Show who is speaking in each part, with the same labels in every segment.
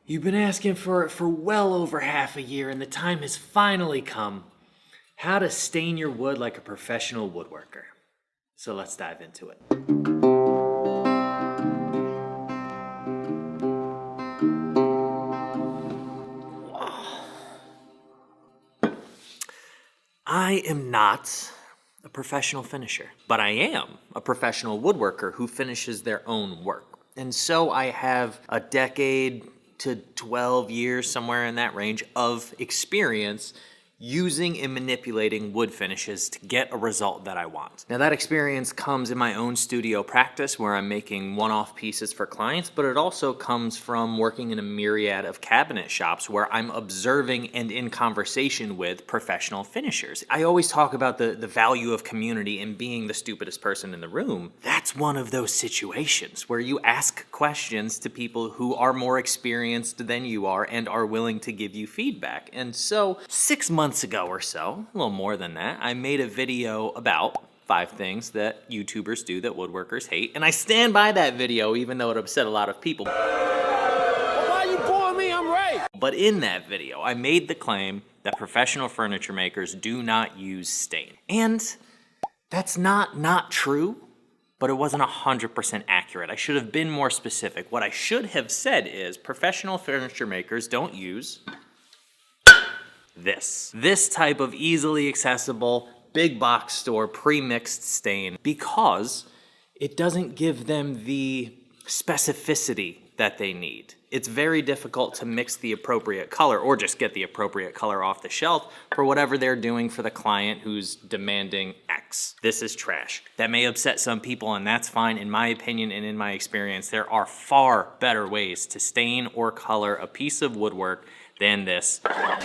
Speaker 1: You've been asking for it for well over half a year, and the time has finally come. How to stain your wood like a professional woodworker. So let's dive into it. I am not a professional finisher, but I am a professional woodworker who finishes their own work. And so I have a decade to 12 years, somewhere in that range, of experience using and manipulating wood finishes to get a result that I want. Now that experience comes in my own studio practice where I'm making one-off pieces for clients, but it also comes from working in a myriad of cabinet shops where I'm observing and in conversation with professional finishers. I always talk about the value of community and being the stupidest person in the room. That's one of those situations where you ask questions to people who are more experienced than you are and are willing to give you feedback. And so 6 months ago or so, a little more than that, I made a video about 5 things that YouTubers do that woodworkers hate, and I stand by that video even though it upset a lot of people.
Speaker 2: Well, why you booing me? I'm right.
Speaker 1: But in that video, I made the claim that professional furniture makers do not use stain. And that's not true, but it wasn't 100% accurate. I should have been more specific. What I should have said is professional furniture makers don't use this type of easily accessible, big box store pre-mixed stain, because it doesn't give them the specificity that they need. It's very difficult to mix the appropriate color or just get the appropriate color off the shelf for whatever they're doing for the client who's demanding X. This is trash. That may upset some people, and that's fine. In my opinion and in my experience, there are far better ways to stain or color a piece of woodwork than this.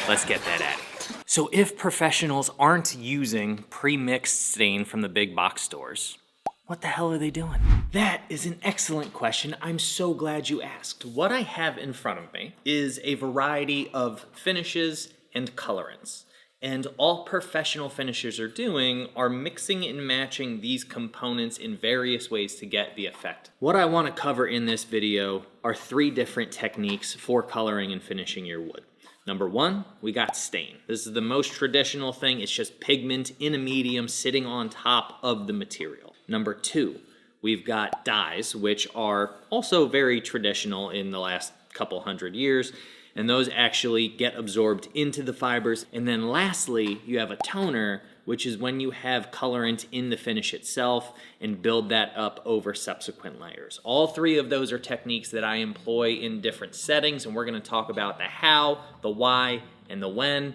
Speaker 1: Let's get that at it. So if professionals aren't using pre-mixed stain from the big box stores, what the hell are they doing? That is an excellent question. I'm so glad you asked. What I have in front of me is a variety of finishes and colorants. And all professional finishers are doing are mixing and matching these components in various ways to get the effect. What I want to cover in this video are 3 different techniques for coloring and finishing your wood. Number 1, we got stain. This is the most traditional thing. It's just pigment in a medium sitting on top of the material. Number 2, we've got dyes, which are also very traditional in the last couple hundred years, and those actually get absorbed into the fibers. And then lastly, you have a toner, which is when you have colorant in the finish itself and build that up over subsequent layers. All 3 of those are techniques that I employ in different settings, and we're gonna talk about the how, the why, and the when.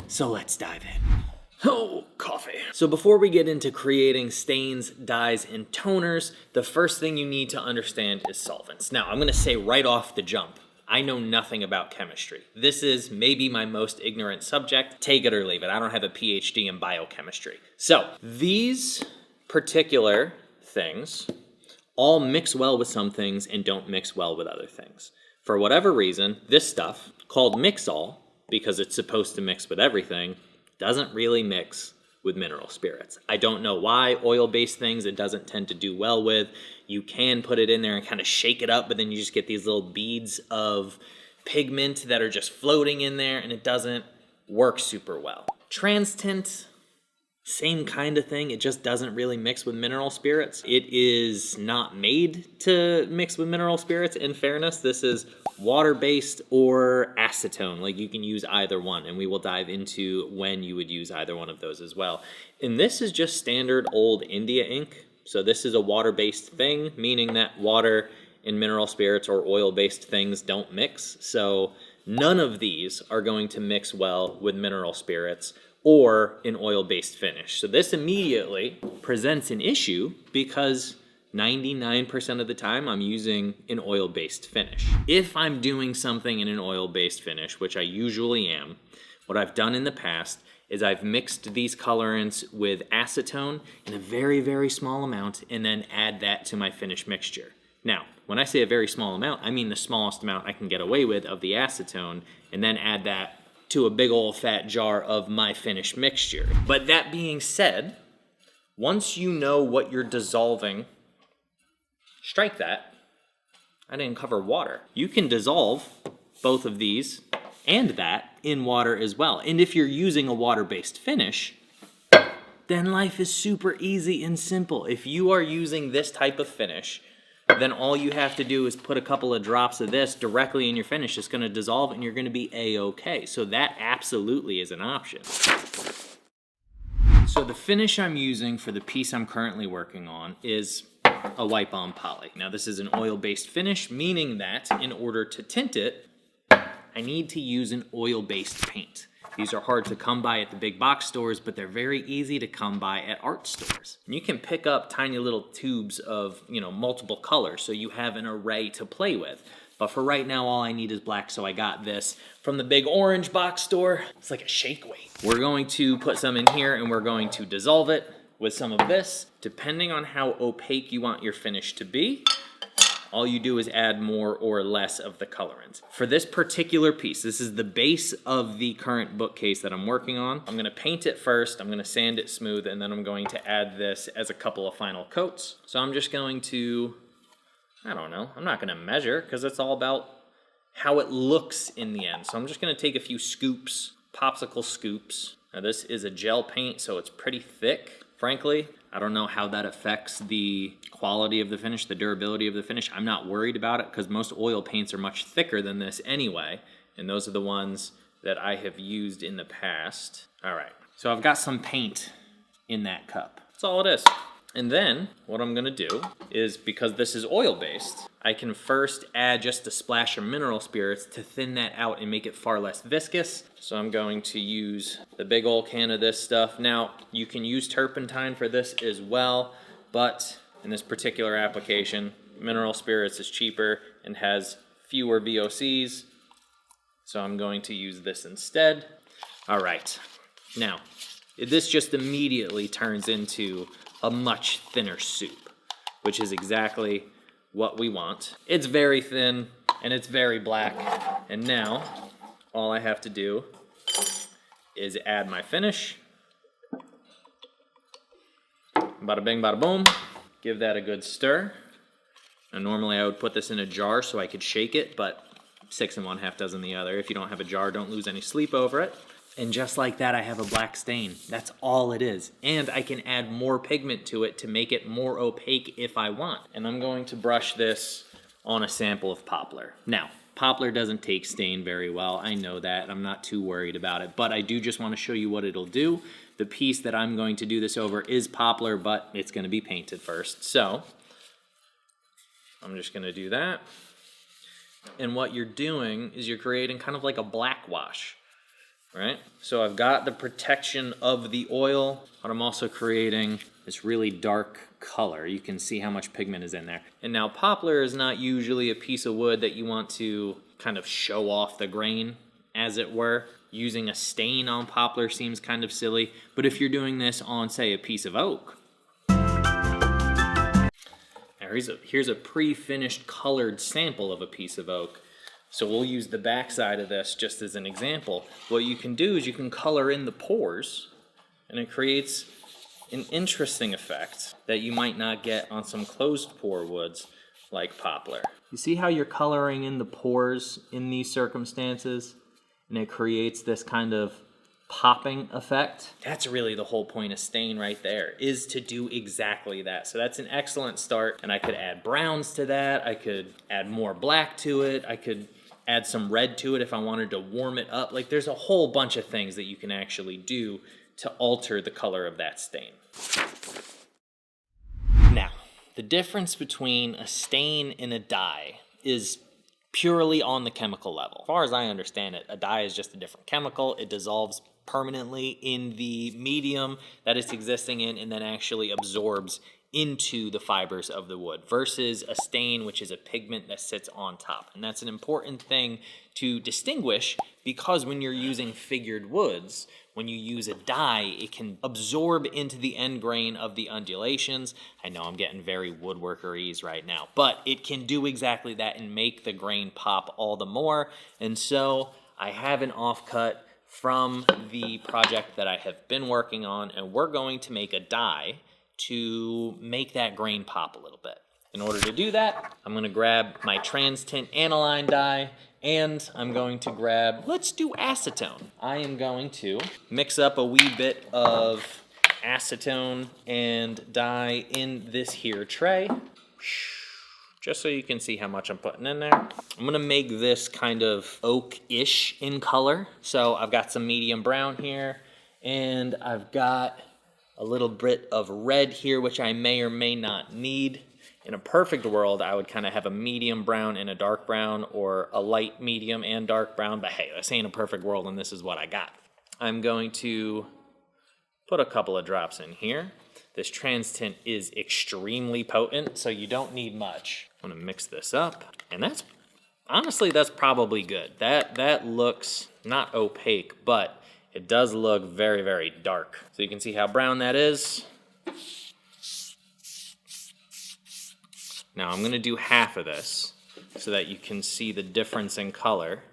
Speaker 1: So let's dive in. Oh, coffee. So before we get into creating stains, dyes, and toners, the first thing you need to understand is solvents. Now, I'm gonna say right off the jump, I know nothing about chemistry. This is maybe my most ignorant subject. Take it or leave it. I don't have a PhD in biochemistry. So these particular things all mix well with some things and don't mix well with other things. For whatever reason, this stuff, called Mix-All, because it's supposed to mix with everything, doesn't really mix with mineral spirits. I don't know why. Oil-based things it doesn't tend to do well with. You can put it in there and kind of shake it up, but then you just get these little beads of pigment that are just floating in there, and it doesn't work super well. Trans tint, same kind of thing. It just doesn't really mix with mineral spirits. It is not made to mix with mineral spirits. In fairness, this is water-based or acetone. Like, you can use either one, and we will dive into when you would use either one of those as well. And this is just standard old India ink. So this is a water-based thing, meaning that water and mineral spirits or oil-based things don't mix. So none of these are going to mix well with mineral spirits or an oil-based finish. So this immediately presents an issue because 99% of the time I'm using an oil-based finish. If I'm doing something in an oil-based finish, which I usually am, what I've done in the past is I've mixed these colorants with acetone in a very, very small amount and then add that to my finish mixture. Now, when I say a very small amount, I mean the smallest amount I can get away with of the acetone, and then add that to a big old fat jar of my finish mixture. But that being said, once you know what you're dissolving, strike that. I didn't cover water. You can dissolve both of these and that in water as well. And if you're using a water-based finish, then life is super easy and simple. If you are using this type of finish, then all you have to do is put a couple of drops of this directly in your finish. It's gonna dissolve and you're gonna be A-okay. So that absolutely is an option. So the finish I'm using for the piece I'm currently working on is a wipe on poly. Now this is an oil-based finish, meaning that in order to tint it, I need to use an oil-based paint. These are hard to come by at the big box stores, but they're very easy to come by at art stores. And you can pick up tiny little tubes of, multiple colors, so you have an array to play with. But for right now, all I need is black, so I got this from the big orange box store. It's like a shake weight. We're going to put some in here and we're going to dissolve it with some of this. Depending on how opaque you want your finish to be, all you do is add more or less of the colorants. For this particular piece, this is the base of the current bookcase that I'm working on. I'm gonna paint it first, I'm gonna sand it smooth, and then I'm going to add this as a couple of final coats. So I'm just going to, I don't know, I'm not gonna measure because it's all about how it looks in the end. So I'm just gonna take a few scoops, popsicle scoops. Now this is a gel paint, so it's pretty thick. Frankly, I don't know how that affects the quality of the finish, the durability of the finish. I'm not worried about it because most oil paints are much thicker than this anyway. And those are the ones that I have used in the past. All right, so I've got some paint in that cup. That's all it is. And then what I'm gonna do is, because this is oil-based, I can first add just a splash of mineral spirits to thin that out and make it far less viscous. So I'm going to use the big old can of this stuff. Now, you can use turpentine for this as well, but in this particular application, mineral spirits is cheaper and has fewer VOCs. So I'm going to use this instead. All right, now, this just immediately turns into a much thinner soup, which is exactly what we want. It's very thin and it's very black. And now all I have to do is add my finish. Bada bing, bada boom. Give that a good stir. Now normally I would put this in a jar so I could shake it, but 6 in one, half dozen the other. If you don't have a jar, don't lose any sleep over it. And just like that, I have a black stain. That's all it is. And I can add more pigment to it to make it more opaque if I want. And I'm going to brush this on a sample of poplar. Now, poplar doesn't take stain very well. I know that. I'm not too worried about it. But I do just want to show you what it'll do. The piece that I'm going to do this over is poplar, but it's going to be painted first. So I'm just going to do that. And what you're doing is you're creating kind of like a black wash. Right? So I've got the protection of the oil, but I'm also creating this really dark color. You can see how much pigment is in there. And now poplar is not usually a piece of wood that you want to kind of show off the grain, as it were. Using a stain on poplar seems kind of silly, but if you're doing this on, say, a piece of oak, now here's a pre-finished colored sample of a piece of oak. So we'll use the back side of this just as an example. What you can do is you can color in the pores, and it creates an interesting effect that you might not get on some closed pore woods like poplar. You see how you're coloring in the pores in these circumstances, and it creates this kind of popping effect? That's really the whole point of stain right there, is to do exactly that. So that's an excellent start, and I could add browns to that. I could add more black to it. I could add some red to it if I wanted to warm it up. Like, there's a whole bunch of things that you can actually do to alter the color of that stain. Now, the difference between a stain and a dye is purely on the chemical level. As far as I understand it, a dye is just a different chemical. It dissolves permanently in the medium that it's existing in and then actually absorbs into the fibers of the wood, versus a stain, which is a pigment that sits on top. And that's an important thing to distinguish, because when you're using figured woods, when you use a dye, it can absorb into the end grain of the undulations. I know I'm getting very woodworker-ese right now, but it can do exactly that and make the grain pop all the more. And so I have an offcut from the project that I have been working on, and we're going to make a dye to make that grain pop a little bit. In order to do that, I'm gonna grab my Trans Tint Aniline dye, and I'm going to grab, let's do acetone. I am going to mix up a wee bit of acetone and dye in this here tray, just so you can see how much I'm putting in there. I'm gonna make this kind of oak-ish in color. So I've got some medium brown here, and I've got a little bit of red here, which I may or may not need. In a perfect world, I would kind of have a medium brown and a dark brown, or a light medium and dark brown, but hey, this ain't a perfect world, and this is what I got. I'm going to put a couple of drops in here. This trans tint is extremely potent, so you don't need much. I'm gonna mix this up, and that's, honestly, that's probably good. That looks not opaque, but it does look very, very dark. So you can see how brown that is. Now I'm gonna do half of this so that you can see the difference in color.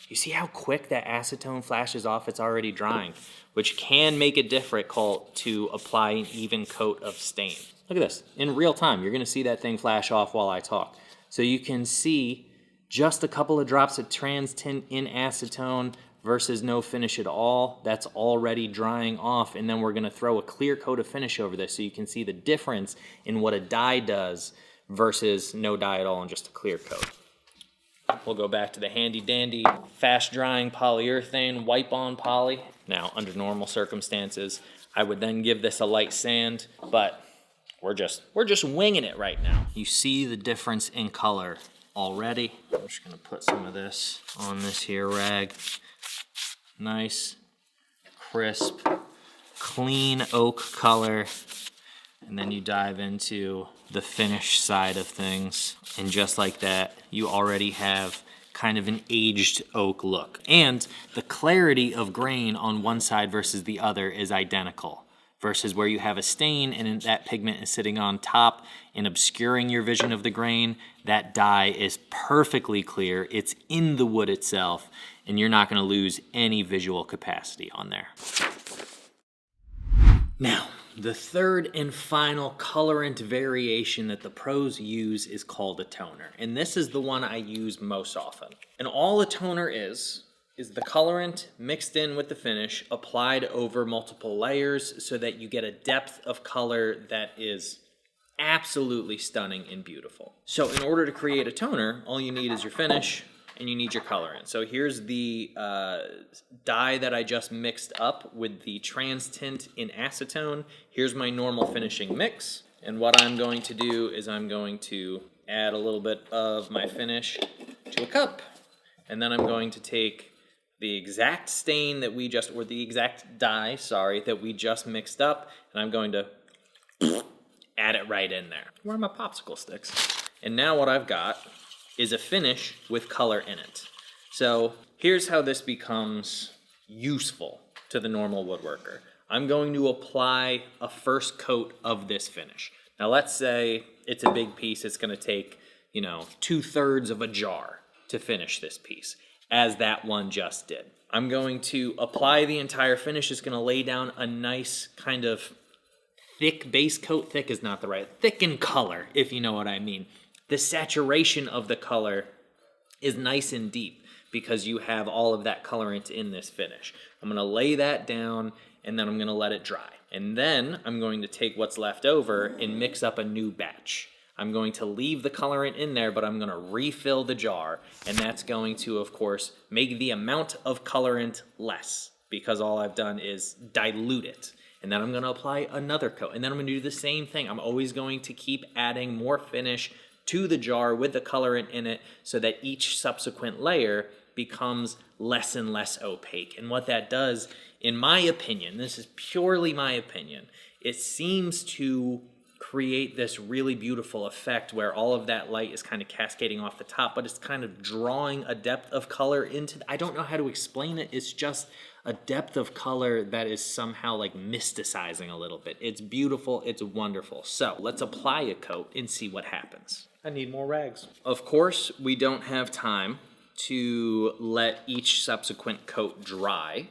Speaker 1: You see how quick that acetone flashes off? It's already drying, which can make it difficult to apply an even coat of stain. Look at this, in real time, you're gonna see that thing flash off while I talk. So you can see just a couple of drops of trans tint in acetone versus no finish at all. That's already drying off, and then we're gonna throw a clear coat of finish over this so you can see the difference in what a dye does versus no dye at all and just a clear coat. We'll go back to the handy dandy fast drying polyurethane wipe on poly. Now, under normal circumstances, I would then give this a light sand, but we're just winging it right now. You see the difference in color already. I'm just gonna put some of this on this here rag. Nice, crisp, clean oak color. And then you dive into the finish side of things. And just like that, you already have kind of an aged oak look. And the clarity of grain on one side versus the other is identical. Versus where you have a stain and that pigment is sitting on top and obscuring your vision of the grain, that dye is perfectly clear. It's in the wood itself, and you're not gonna lose any visual capacity on there. Now, the third and final colorant variation that the pros use is called a toner. And this is the one I use most often. And all a toner is the colorant mixed in with the finish, applied over multiple layers so that you get a depth of color that is absolutely stunning and beautiful. So in order to create a toner, all you need is your finish and you need your colorant. So here's the dye that I just mixed up with the trans tint in acetone. Here's my normal finishing mix. And what I'm going to do is I'm going to add a little bit of my finish to a cup. And then I'm going to take the exact stain that we just, or the exact dye, sorry, that we just mixed up, and I'm going to add it right in there. Where are my popsicle sticks? And now what I've got is a finish with color in it. So here's how this becomes useful to the normal woodworker. I'm going to apply a first coat of this finish. Now let's say it's a big piece, it's gonna take, 2/3 of a jar to finish this piece, as that one just did. I'm going to apply the entire finish. It's gonna lay down a nice kind of thick base coat. Thick is not the right, thick in color, if you know what I mean. The saturation of the color is nice and deep because you have all of that colorant in this finish. I'm gonna lay that down and then I'm gonna let it dry. And then I'm going to take what's left over and mix up a new batch. I'm going to leave the colorant in there, but I'm gonna refill the jar. And that's going to, of course, make the amount of colorant less because all I've done is dilute it. And then I'm gonna apply another coat. And then I'm gonna do the same thing. I'm always going to keep adding more finish to the jar with the colorant in it so that each subsequent layer becomes less and less opaque. And what that does, in my opinion, this is purely my opinion, it seems to create this really beautiful effect where all of that light is kind of cascading off the top, but it's kind of drawing a depth of color into, I don't know how to explain it, it's just a depth of color that is somehow like mysticizing a little bit. It's beautiful, it's wonderful. So let's apply a coat and see what happens. I need more rags. Of course, we don't have time to let each subsequent coat dry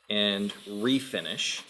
Speaker 1: and refinish.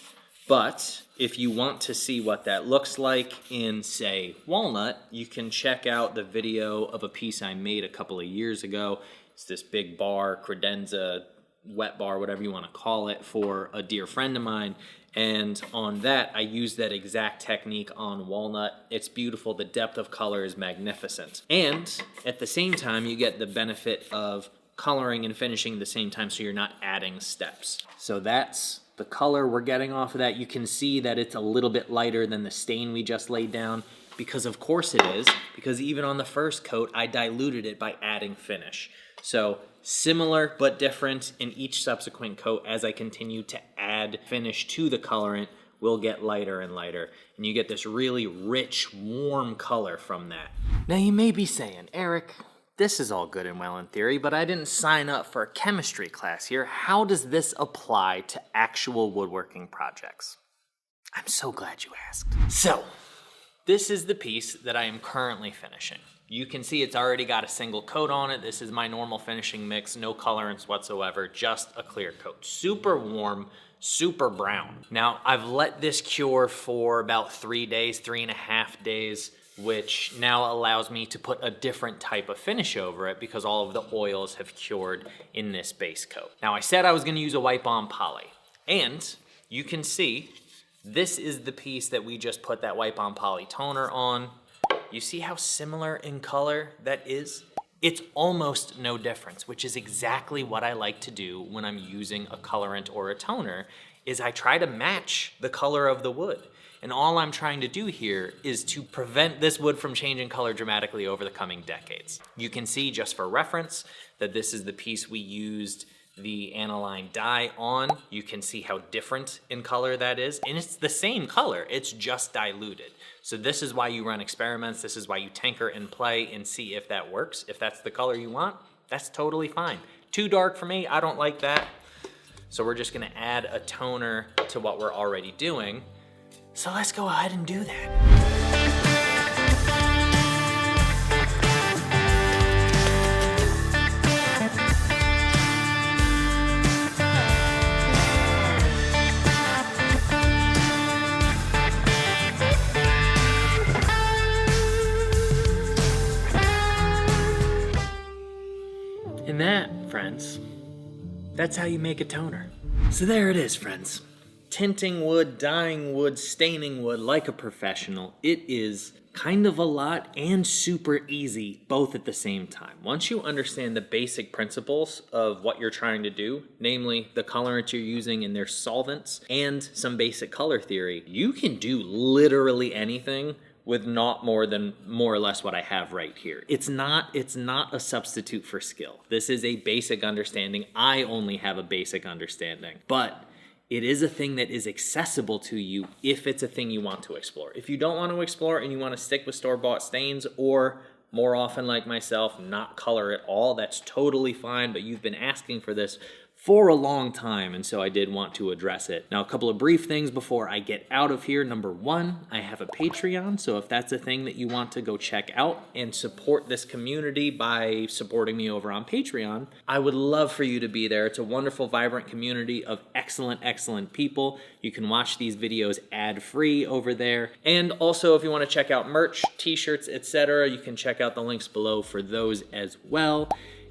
Speaker 1: But if you want to see what that looks like in, say, walnut, you can check out the video of a piece I made a couple of years ago. It's this big bar, credenza, wet bar, whatever you want to call it, for a dear friend of mine. And on that, I used that exact technique on walnut. It's beautiful. The depth of color is magnificent. And at the same time, you get the benefit of coloring and finishing at the same time, so you're not adding steps. So that's the color we're getting off of that. You can see that it's a little bit lighter than the stain we just laid down, because of course it is, because even on the first coat, I diluted it by adding finish. So similar but different in each subsequent coat. As I continue to add finish to the colorant, will get lighter and lighter, and you get this really rich, warm color from that. Now you may be saying, Eric, this is all good and well in theory, but I didn't sign up for a chemistry class here. How does this apply to actual woodworking projects? I'm so glad you asked. So, this is the piece that I am currently finishing. You can see it's already got a single coat on it. This is my normal finishing mix, no colorants whatsoever, just a clear coat. Super warm, super brown. Now, I've let this cure for about 3 days, 3.5 days, which now allows me to put a different type of finish over it because all of the oils have cured in this base coat. Now, I said I was gonna use a wipe-on poly, and you can see this is the piece that we just put that wipe-on poly toner on. You see how similar in color that is? It's almost no difference, which is exactly what I like to do when I'm using a colorant or a toner, is I try to match the color of the wood. And all I'm trying to do here is to prevent this wood from changing color dramatically over the coming decades. You can see, just for reference, that this is the piece we used the aniline dye on. You can see how different in color that is. And it's the same color, it's just diluted. So this is why you run experiments. This is why you tinker and play and see if that works. If that's the color you want, that's totally fine. Too dark for me, I don't like that. So we're just gonna add a toner to what we're already doing. So let's go ahead and do that. And that, friends, that's how you make a toner. So there it is, friends. Tinting wood, dyeing wood, staining wood like a professional. It is kind of a lot and super easy both at the same time. Once you understand the basic principles of what you're trying to do, namely the colorant you're using and their solvents and some basic color theory, you can do literally anything with not more than more or less what I have right here. It's not a substitute for skill. This is a basic understanding. I only have a basic understanding, but it is a thing that is accessible to you if it's a thing you want to explore. If you don't want to explore and you want to stick with store-bought stains, or more often like myself, not color at all, that's totally fine, but you've been asking for this for a long time, and so I did want to address it. Now, a couple of brief things before I get out of here. Number one, I have a Patreon, so if that's a thing that you want to go check out and support this community by supporting me over on Patreon, I would love for you to be there. It's a wonderful, vibrant community of excellent, excellent people. You can watch these videos ad-free over there. And also, if you want to check out merch, t-shirts, etc., you can check out the links below for those as well.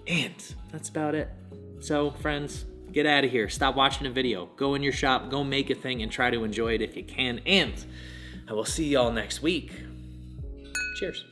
Speaker 1: And that's about it. So, friends, get out of here. Stop watching a video. Go in your shop, go make a thing, and try to enjoy it if you can. And I will see y'all next week. Cheers.